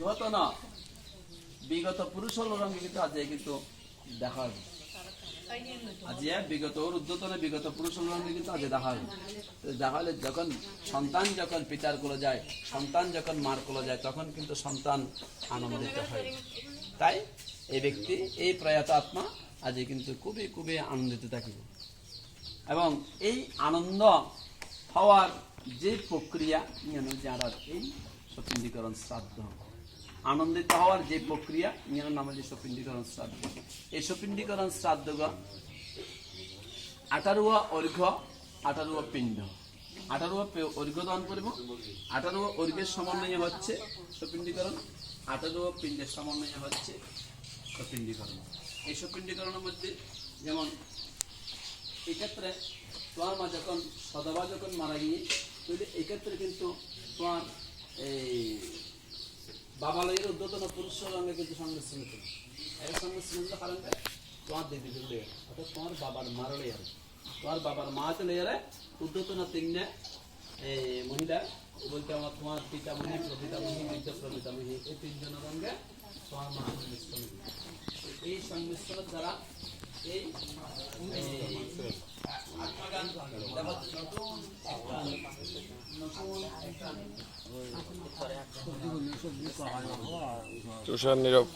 হতো না, বিগত পুরুষের রঙে কিন্তু আজ কিন্তু দেখা হবে। আজ বিগত ঊর্ধ্বতনে বিগত পুরুষের রঙে কিন্তু আজ দেখা হবে। দেখা হলে যখন সন্তান যখন পিতার কোলে যায়, সন্তান যখন মার কোলে যায়, তখন কিন্তু সন্তান আনন্দিত হয়। তাই এই ব্যক্তি, এই প্রয়াত আত্মা আজ কিন্তু খুবই খুবই আনন্দিত থাকিব। এবং এই আনন্দ হওয়ার যে প্রক্রিয়া যারা এই সপিণ্ডীকরণ শ্রাদ্ধ, আনন্দিত হওয়ার যে প্রক্রিয়া ইয়ার নাম হচ্ছে সপিণ্ডীকরণ শ্রাদ্ধ। এই সপিণ্ডীকরণ শ্রাদ্ধ 18 অর্ঘ্য 18 পিণ্ড, 18 অর্ঘ্য দান করব। 18 অর্ঘ্যের সমন্বয় হচ্ছে সপিণ্ডীকরণ, 18 পিণ্ডের সমন্বয় হচ্ছে সপিণ্ডীকরণ। এই সপিণ্ডীকরণের মধ্যে যেমন এক্ষেত্রে তোমার মা যখন সদবা যখন মারা গিয়ে, তাহলে এক্ষেত্রে কিন্তু তোমার এই বাবালয়ের উদ্যতন পুরুষ রঙে কিন্তু সংমিশ্রণ ছিল। এর সংমিশ্রণ কারণ তোমার দিদি দিলে, অর্থাৎ তোমার বাবার মারো লেয়ারে, তোমার বাবার মাতে লেয়ারে উদ্যতন তিনটে মহিলা বলতে আমার তোমার পিতামহী, প্রপিতামহী, বৃদ্ধ প্রপিতামহী, এই তিনজনের রঙে তোমার মা সংমিশ্রণ। এই সংমিশ্রণের দ্বারা এই তুষার নীরব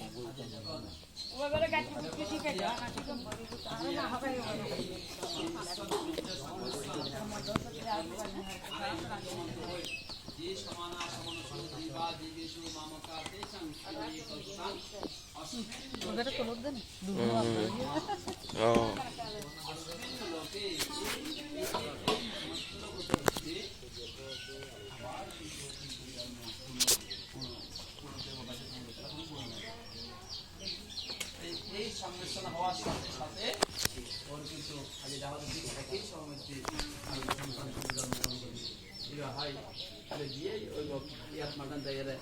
এই সংমিশ্রণ হওয়ার সাথে সাথে ওর কিন্তু আগে দেখা যাচ্ছে একই সময় হয় তাহলে গিয়েই ওই আত্মাকান জায়গায়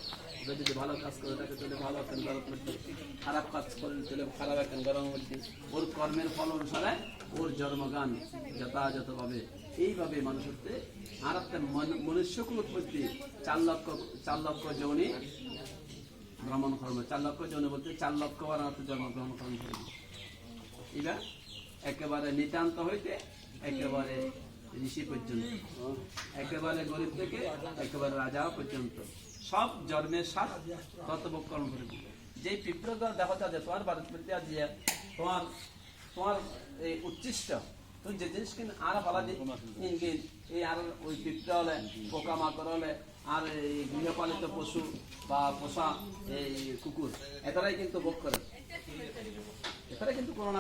যদি ভালো কাজ করে থাকে তাহলে ভালো একটা গরম মধ্যে, খারাপ কাজ করে তাহলে খারাপ একটা গরম মধ্যে, ওর কর্মের ফল অনুসারে ওর জন্মগান যথাযথভাবে এইভাবে মানুষের আর একটা মনুষ্যকুল উৎপত্তি 4 লক্ষ যৌনি ভ্রমণ কর্ম, 4 লক্ষ যৌনি বলতে 4 লক্ষ বার জন্মগ্রহণ কর্ম করবে। এবার একেবারে নিতান্ত হইতে একেবারে ঋষি পর্যন্ত, একেবারে গরিব থেকে একেবারে রাজা পর্যন্ত সব জন্মের সাথ কর্তব্য কর্ম করবে। যে পিঁপড়া দেখা যায় তোমার ভারত মধ্যে তোমার তোমার এই উচ্ছিষ্ট তুমি যে জিনিস কিন্তু আর বলা যে এই আর ওই পিঁপড়া হলে, পোকামাকড় হলে, আর এই গৃহপালিত পশু বা পোষা এই কুকুর এটারাই কিন্তু ভোগ করে, এটারাই কিন্তু কোনো না